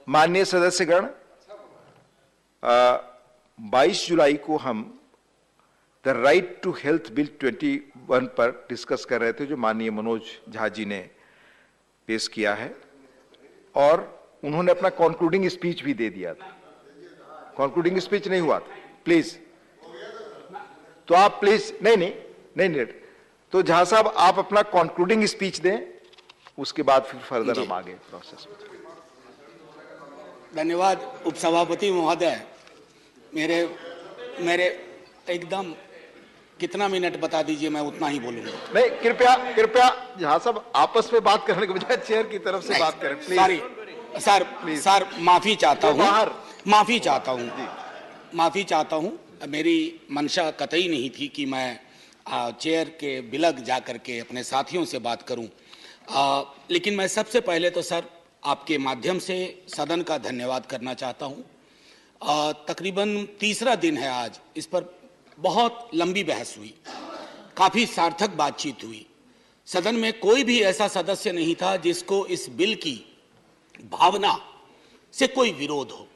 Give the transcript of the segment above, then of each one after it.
माननीय सदस्यगण, 22 जुलाई को हम the right to health bill 21 पर डिस्कस कर रहे थे, जो माननीय मनोज झा जी ने पेश किया है, और उन्होंने अपना कंक्लूडिंग स्पीच भी दे दिया था। कंक्लूडिंग स्पीच नहीं हुआ था, प्लीज। तो आप प्लीज नहीं, तो झा साहब आप अपना कंक्लूडिंग स्पीच दें, उसके बाद फिर फर्दर हम आगे प्रोसेस में। धन्यवाद उपसभापति महोदय। मेरे एकदम कितना मिनट बता दीजिए, मैं उतना ही बोलूंगा। नहीं, कृपया झा साहब आपस में बात करने के बजाय चेयर की तरफ से बात करें, प्लीज। सॉरी सर, माफी चाहता हूं। मेरी मंशा कतई नहीं थी कि मैं चेयर के बिलग जाकर के अपने साथियों से बात करूं, लेकिन मैं सबसे पहले तो सर आपके माध्यम से सदन का धन्यवाद करना चाहता हूं। तकरीबन तीसरा दिन है आज, इस पर बहुत लंबी बहस हुई, काफी सार्थक बातचीत हुई। सदन में कोई भी ऐसा सदस्य नहीं था जिसको इस बिल की भावना से कोई विरोध हो।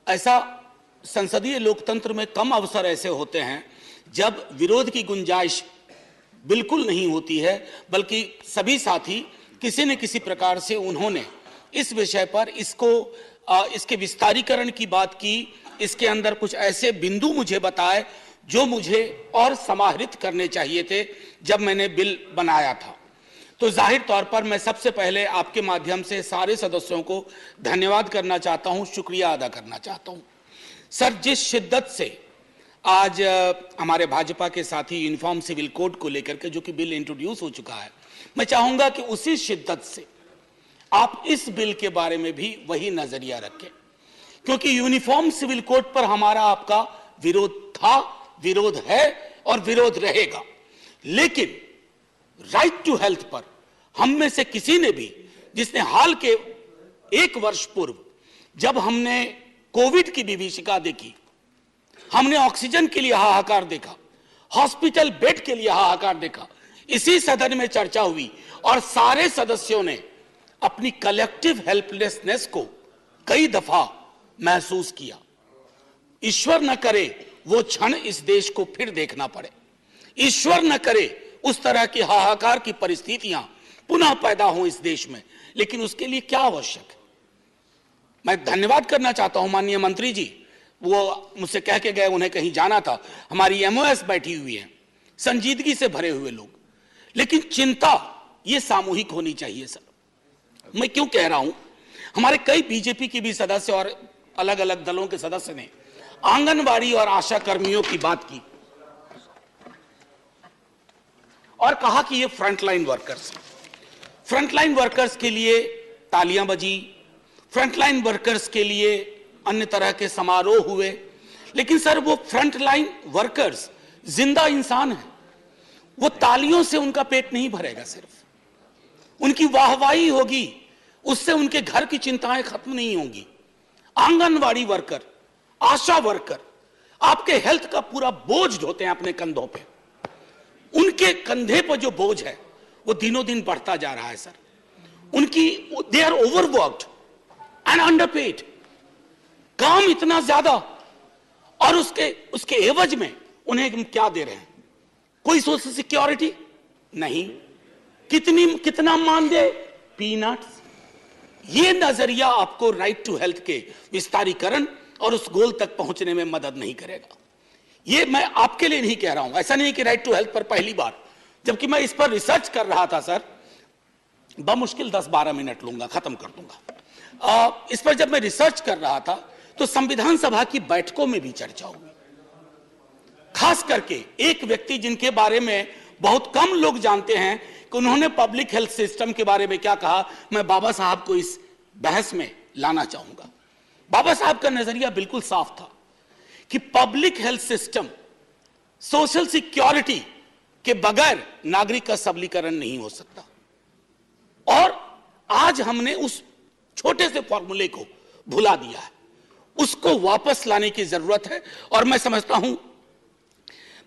ऐसा संसदीय लोकतंत्र में कम अवसर ऐसे होते हैं जब विरोध की गुंजाइश बिल्कुल नहीं होती है, बल्कि सभी साथी किसी न किसी प्रकार से उन्होंने इस विषय पर इसके विस्तारीकरण की बात की, इसके अंदर कुछ ऐसे बिंदु मुझे बताए जो मुझे और समाहरित करने चाहिए थे जब मैंने बिल बनाया था। तो जाहिर तौर पर मैं सबसे पहले आपके माध्यम से सारे सदस्यों को धन्यवाद करना चाहता हूं, शुक्रिया अदा करना चाहता हूं। सर, जिस शिद्दत से आज हमारे भाजपा के साथी यूनिफॉर्म सिविल कोड को लेकर के, जो कि बिल इंट्रोड्यूस हो चुका है, मैं चाहूंगा कि उसी शिद्दत से आप इस बिल के बारे में भी वही नजरिया रखें, क्योंकि यूनिफॉर्म सिविल कोड पर हमारा आपका विरोध था, विरोध है और विरोध रहेगा। लेकिन राइट टू हेल्थ पर हम में से किसी ने भी, जिसने हाल के 1 वर्ष पूर्व जब हमने कोविड की विभीषिका देखी, हमने ऑक्सीजन के लिए हाहाकार देखा, हॉस्पिटल बेड के लिए हाहाकार देखा, इसी सदन में चर्चा हुई और सारे सदस्यों ने अपनी कलेक्टिव हेल्पलेसनेस को कई दफा महसूस किया। ईश्वर न करे वो क्षण इस देश को फिर देखना पड़े, ईश्वर न करे उस तरह की हाहाकार की परिस्थितियां पुनः पैदा हों इस देश में। लेकिन उसके लिए क्या आवश्यक है? मैं धन्यवाद करना चाहता हूं माननीय मंत्री जी, वो मुझसे कह के गए उन्हें कहीं जाना था। हमारी एमओएस बैठी हुई है, संजीदगी से भरे हुए लोग, लेकिन चिंता ये सामूहिक होनी चाहिए। सर, मैं क्यों कह रहा हूं, हमारे कई बीजेपी के भी सदस्य और अलग अलग दलों के सदस्य ने आंगनबाड़ी और आशा कर्मियों की बात की और कहा कि ये फ्रंटलाइन वर्कर्स के लिए तालियां बजी, फ्रंटलाइन वर्कर्स के लिए अन्य तरह के समारोह हुए। लेकिन सर, वो फ्रंटलाइन वर्कर्स जिंदा इंसान हैं, वो तालियों से उनका पेट नहीं भरेगा, सिर्फ उनकी वाहवाही होगी, उससे उनके घर की चिंताएं खत्म नहीं होंगी। आंगनवाड़ी वर्कर, आशा वर्कर आपके हेल्थ का पूरा बोझ ढोते हैं अपने कंधों पे। उनके कंधे पर जो बोझ है वो दिनों दिन बढ़ता जा रहा है। Sir, they are overworked and underpaid, काम इतना ज्यादा, और उसके एवज में उन्हें हम क्या दे रहे हैं? कोई सोशल सिक्योरिटी नहीं, कितना मानदेय? पीनट्स। ये नजरिया आपको राइट टू हेल्थ के विस्तारीकरण और उस गोल तक पहुंचने में मदद नहीं करेगा। ये मैं आपके लिए नहीं कह रहा हूं, ऐसा नहीं कि राइट टू हेल्थ पर पहली बार, जबकि मैं इस पर रिसर्च कर रहा था सर, बमुश्किल 10-12 मिनट लूंगा, खत्म कर दूंगा। इस पर जब मैं रिसर्च कर रहा था तो संविधान सभा की बैठकों में भी चर्चा हुई, खास करके एक व्यक्ति जिनके बारे में बहुत कम लोग जानते हैं कि उन्होंने पब्लिक हेल्थ सिस्टम के बारे में क्या कहा। मैं बाबा साहब को इस बहस में लाना चाहूंगा। बाबा साहब का नजरिया बिल्कुल साफ था कि public health system, social security के बगैर नागरिक का सबलीकरण नहीं हो सकता। और आज हमने उस छोटे से फॉर्मूले को भुला दिया है, उसको वापस लाने की जरूरत है। और मैं समझता हूं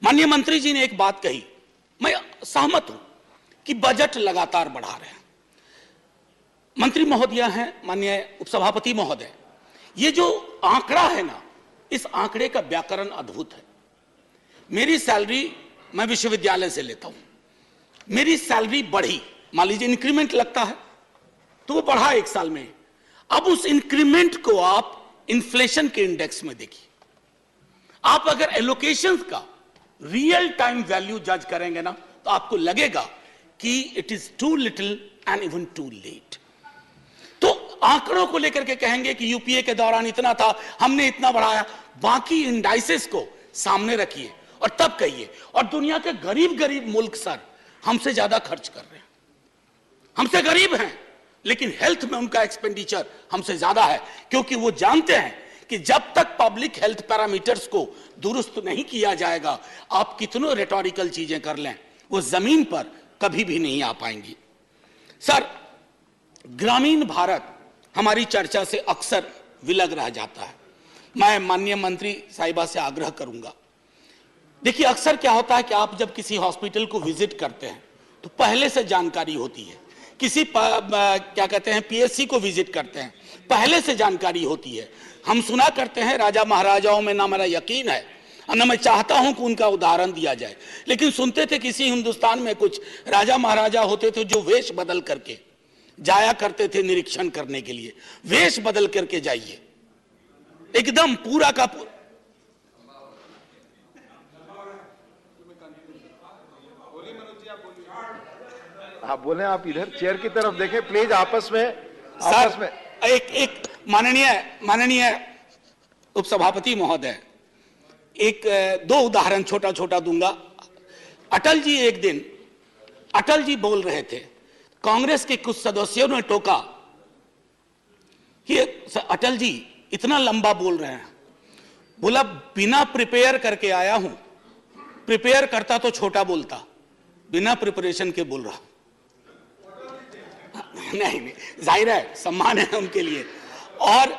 माननीय मंत्री जी ने एक बात कही, मैं सहमत हूं कि बजट लगातार बढ़ा रहे हैं। मंत्री महोदय हैं, माननीय उपसभापति महोदय, ये जो आंकड़ा है ना, इस आंकड़े का व्याकरण अद्भुत है। मेरी सैलरी मैं विश्वविद्यालय से लेता हूं, मेरी सैलरी बढ़ी, मान लीजिए इंक्रीमेंट लगता है तो वो बढ़ा 1 साल में। अब उस इंक्रीमेंट को आप इन्फ्लेशन के इंडेक्स में देखिए। आप अगर एलोकेशन का रियल टाइम वैल्यू जज करेंगे ना, तो आपको लगेगा कि it is too little and even too late. तो आंकड़ों को लेकर के कहेंगे कि यूपीए के दौरान इतना था, हमने इतना बढ़ाया, बाकी इंडाइसेस को सामने रखिए और तब कहिए। और दुनिया के गरीब गरीब मुल्क सर हमसे ज्यादा खर्च कर रहे हैं, हमसे गरीब हैं, लेकिन हेल्थ में उनका एक्सपेंडिचर हमसे ज्यादा है, क्योंकि वो जानते हैं कि जब तक पब्लिक हेल्थ पैरामीटर्स को दुरुस्त नहीं किया जाएगा, आप कितनों रेटोरिकल चीजें कर लें, वो जमीन पर कभी भी नहीं आ पाएंगी। सर, ग्रामीण भारत हमारी चर्चा से अक्सर विलग रह जाता है। मैं माननीय मंत्री साहिबा से आग्रह करूंगा, देखिए अक्सर क्या होता है कि आप जब किसी हॉस्पिटल को विजिट करते हैं तो पहले से जानकारी होती है, किसी क्या कहते हैं पीएससी को विजिट करते हैं, पहले से जानकारी होती है। हम सुना करते हैं राजा महाराजाओं में, ना मेरा यकीन है और ना मैं चाहता हूं कि उनका उदाहरण दिया जाए, लेकिन सुनते थे किसी हिंदुस्तान में कुछ राजा महाराजा होते थे जो वेश बदल करके जाया करते थे निरीक्षण करने के लिए। वेश बदल करके जाइए, एकदम पूरा का पूरा। आप बोले, आप इधर चेयर की तरफ देखें प्लीज, आपस में एक माननीय उपसभापति महोदय, एक 2 उदाहरण छोटा छोटा दूंगा। अटल जी एक दिन, अटल जी बोल रहे थे, कांग्रेस के कुछ सदस्यों ने टोका कि अटल जी इतना लंबा बोल रहे हैं। बोला बिना प्रिपेयर करके आया हूं, प्रिपेयर करता तो छोटा बोलता, बिना प्रिपरेशन के बोल रहा। नहीं, जाहिर है सम्मान है उनके लिए। और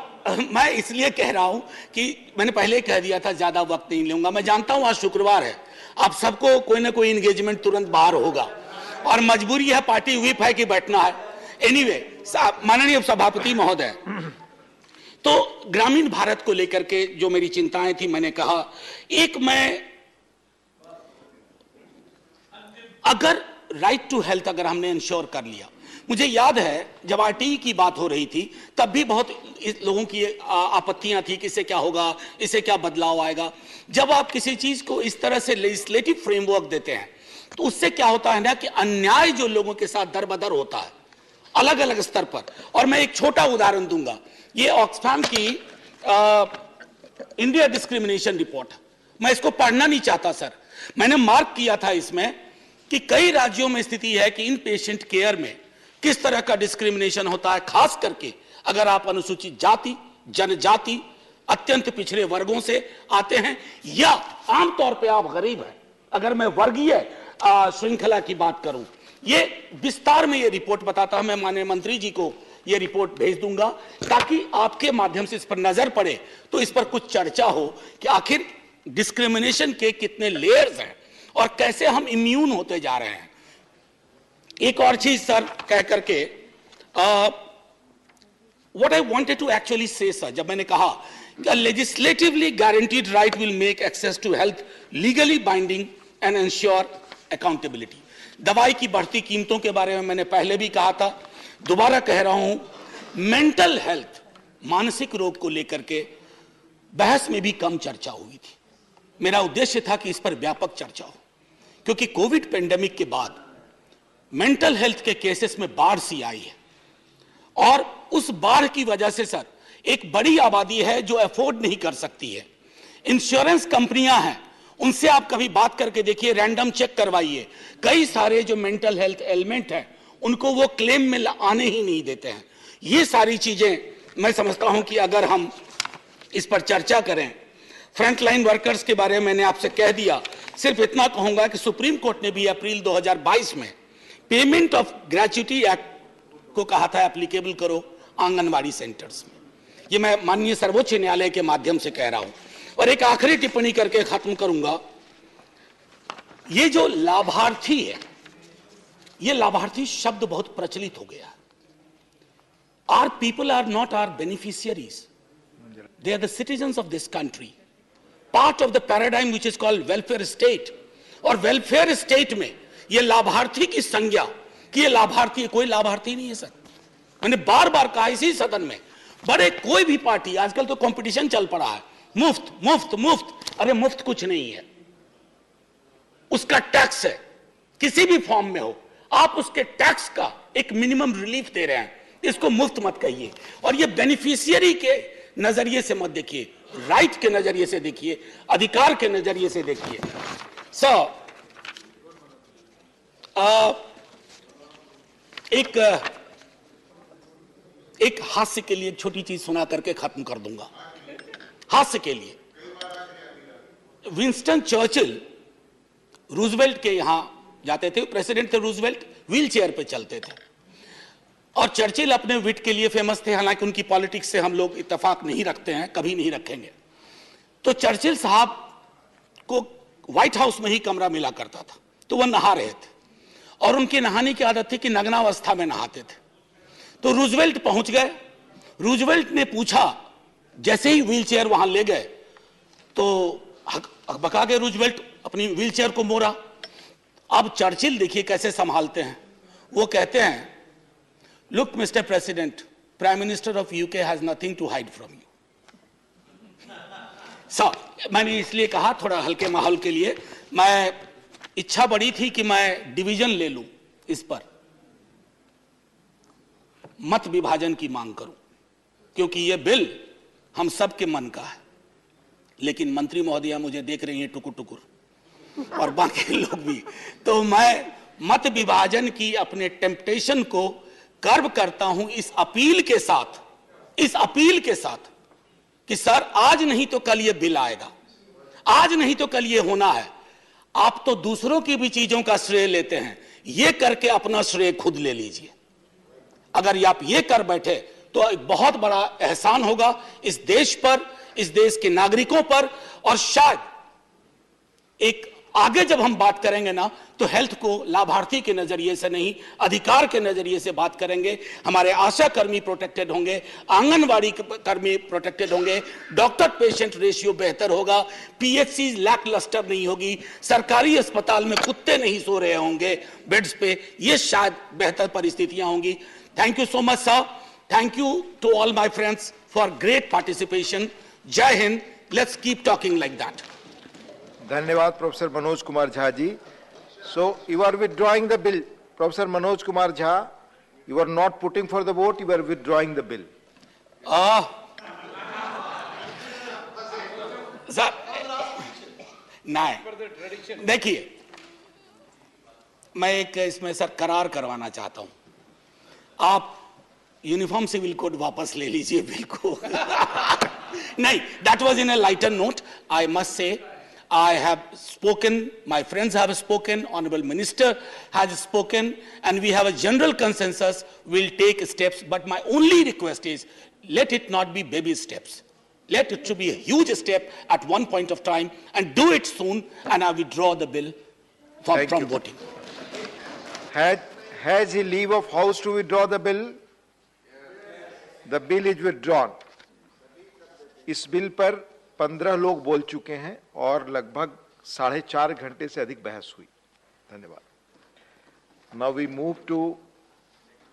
मैं इसलिए कह रहा हूं कि मैंने पहले कह दिया था ज्यादा वक्त नहीं लूंगा। मैं जानता हूं आज शुक्रवार है, आप सबको कोई ना कोई एंगेजमेंट तुरंत बाहर होगा और मजबूरी है, पार्टी व्हिप है कि बैठना है। एनीवे, माननीय सभापति महोदय, तो ग्रामीण भारत को लेकर के जो मेरी चिंताएं थी, मैंने कहा एक, मैं अगर राइट टू हेल्थ अगर हमने इंश्योर कर लिया, मुझे याद है जब आरटीई की बात हो रही थी तब भी बहुत लोगों की आपत्तियां थी कि इससे क्या होगा, इससे क्या बदलाव आएगा। जब आप किसी चीज को इस तरह से लेजिस्लेटिव फ्रेमवर्क देते हैं तो उससे क्या होता है ना कि अन्याय जो लोगों के साथ दर बदर होता है अलग अलग स्तर पर। और मैं एक छोटा उदाहरण दूंगा, ये ऑक्सफैम की इंडिया डिस्क्रिमिनेशन रिपोर्ट, मैं इसको पढ़ना नहीं चाहता सर, मैंने मार्क किया था इसमें कि कई राज्यों में स्थिति है कि इन पेशेंट केयर में किस तरह का डिस्क्रिमिनेशन होता है, खास करके अगर आप अनुसूचित जाति, जनजाति, अत्यंत पिछड़े वर्गों से आते हैं या आमतौर पे आप गरीब हैं। अगर मैं वर्गीय श्रृंखला की बात करूं, ये विस्तार में ये रिपोर्ट बताता है। मैं माननीय मंत्री जी को ये रिपोर्ट भेज दूंगा ताकि आपके माध्यम से इस पर नजर पड़े तो इस पर कुछ चर्चा हो कि आखिर डिस्क्रिमिनेशन के कितने लेयर्स हैं और कैसे हम इम्यून होते जा रहे हैं। एक और चीज सर कह करके, what I wanted to actually say sir, जब मैंने कहा कि legislatively guaranteed right will make access to health legally binding and ensure accountability. दवाई की बढ़ती कीमतों के बारे में मैंने पहले भी कहा था, दोबारा कह रहा हूं, मेंटल हेल्थ, मानसिक रोग को लेकर के बहस में भी कम चर्चा हुई थी। मेरा उद्देश्य था कि इस पर व्यापक चर्चा हो, क्योंकि कोविड पेंडेमिक के बाद मेंटल हेल्थ के केसेस में बाढ़ सी आई है और उस बाढ़ की वजह से सर एक बड़ी आबादी है जो अफोर्ड नहीं कर सकती है। इंश्योरेंस कंपनियां हैं, उनसे आप कभी बात करके देखिए, रैंडम चेक करवाइए, कई सारे जो मेंटल हेल्थ एलिमेंट हैं उनको वो क्लेम में आने ही नहीं देते हैं। ये सारी चीजें मैं समझता हूं कि अगर हम इस पर चर्चा करें। फ्रंटलाइन वर्कर्स के बारे में मैंने आपसे कह दिया, सिर्फ इतना कहूंगा कि सुप्रीम कोर्ट ने भी अप्रैल 2022 में पेमेंट ऑफ ग्रेच्युटी एक्ट को कहा था एप्लीकेबल करो आंगनवाड़ी सेंटर्स में। ये मैं माननीय सर्वोच्च न्यायालय के माध्यम से कह रहा हूं। और एक आखिरी टिप्पणी करके खत्म करूंगा, ये जो लाभार्थी है, ये लाभार्थी शब्द बहुत प्रचलित हो गया। Our people are not our beneficiaries. They are the citizens of this country. Part of the paradigm which is called welfare state. और वेलफेयर स्टेट में ये लाभार्थी की संज्ञा कि ये लाभार्थी, कोई लाभार्थी नहीं है सर। मैंने बार बार कहा इसी सदन में, बड़े कोई भी पार्टी, आजकल तो कंपटीशन चल पड़ा है, मुफ्त मुफ्त मुफ्त। अरे मुफ्त कुछ नहीं है, उसका टैक्स है, किसी भी फॉर्म में हो, आप उसके टैक्स का एक मिनिमम रिलीफ दे रहे हैं, इसको मुफ्त मत कहिए। और ये बेनिफिशियरी के नजरिए से मत देखिए, राइट के नजरिए से देखिए, अधिकार के नजरिए से देखिए। एक हास्य के लिए छोटी चीज सुना करके खत्म कर दूंगा। हास्य के लिए, विंस्टन चर्चिल रूजवेल्ट के यहां जाते थे, प्रेसिडेंट थे रूजवेल्ट, व्हील चेयर पे चलते थे। और चर्चिल अपने विट के लिए फेमस थे, हालांकि उनकी पॉलिटिक्स से हम लोग इत्तेफाक नहीं रखते हैं, कभी नहीं रखेंगे। तो चर्चिल साहब को व्हाइट हाउस में ही कमरा मिला करता था, तो वह नहा रहे थे और उनकी नहाने की आदत थी कि नग्नावस्था में नहाते थे। तो रूजवेल्ट पहुंच गए, रूजवेल्ट ने पूछा, जैसे ही व्हील चेयर वहां ले गए तो बका के रूजवेल्ट अपनी व्हील चेयर को मोड़ा। अब चर्चिल देखिए कैसे संभालते हैं, वो कहते हैं, look mister president, prime minister of UK has nothing to hide from you. मैंने इसलिए कहा थोड़ा हल्के माहौल के लिए, मैं इच्छा बड़ी थी कि मैं डिवीजन ले लूं, इस पर मत विभाजन की मांग करूं, क्योंकि यह बिल हम सबके मन का है। लेकिन मंत्री महोदया मुझे देख रही हैं टुकुर टुकुर, और बाकी लोग भी, तो मैं मत विभाजन की अपने टेम्पटेशन को कर्व करता हूं इस अपील के साथ कि सर आज नहीं तो कल ये बिल आएगा, आज नहीं तो कल ये होना है। आप तो दूसरों की भी चीजों का श्रेय लेते हैं, ये करके अपना श्रेय खुद ले लीजिए। अगर आप ये कर बैठे तो एक बहुत बड़ा एहसान होगा इस देश पर, इस देश के नागरिकों पर। और शायद एक आगे जब हम बात करेंगे ना, तो हेल्थ को लाभार्थी के नजरिए से नहीं, अधिकार के नजरिए से बात करेंगे। हमारे आशा कर्मी प्रोटेक्टेड होंगे, आंगनवाड़ी कर्मी प्रोटेक्टेड होंगे, डॉक्टर पेशेंट रेशियो बेहतर होगा, पीएचसी लैक लस्टर नहीं होगी, सरकारी अस्पताल में कुत्ते नहीं सो रहे होंगे बेड्स पे, ये शायद बेहतर परिस्थितियां होंगी। Thank you so much sir, thank you to all my friends for great participation. जय Hind, let's keep talking like that. धन्यवाद professor Manoj Kumar Jha ji. So you are withdrawing the bill, Professor Manoj Kumar Jha. You are not putting for the vote. You are withdrawing the bill. Sir नहीं, देखिए मैं एक इसमें sir करार करवाना चाहता हूं, आप यूनिफॉर्म सिविल कोड वापस ले लीजिए बिल को। नहीं, that was in a lighter note. I must say, I have spoken, my friends have spoken, Honorable Minister has spoken, and we have a general consensus. We'll take steps, but my only request is, let it not be baby steps. Let it to be a huge step at one point of time, and do it soon, and I withdraw the bill from voting. Has he leave of house to withdraw the bill? The bill is withdrawn. इस bill पर 15 लोग बोल चुके हैं और लगभग 4.5 घंटे से अधिक बहस हुई। धन्यवाद। Now we move to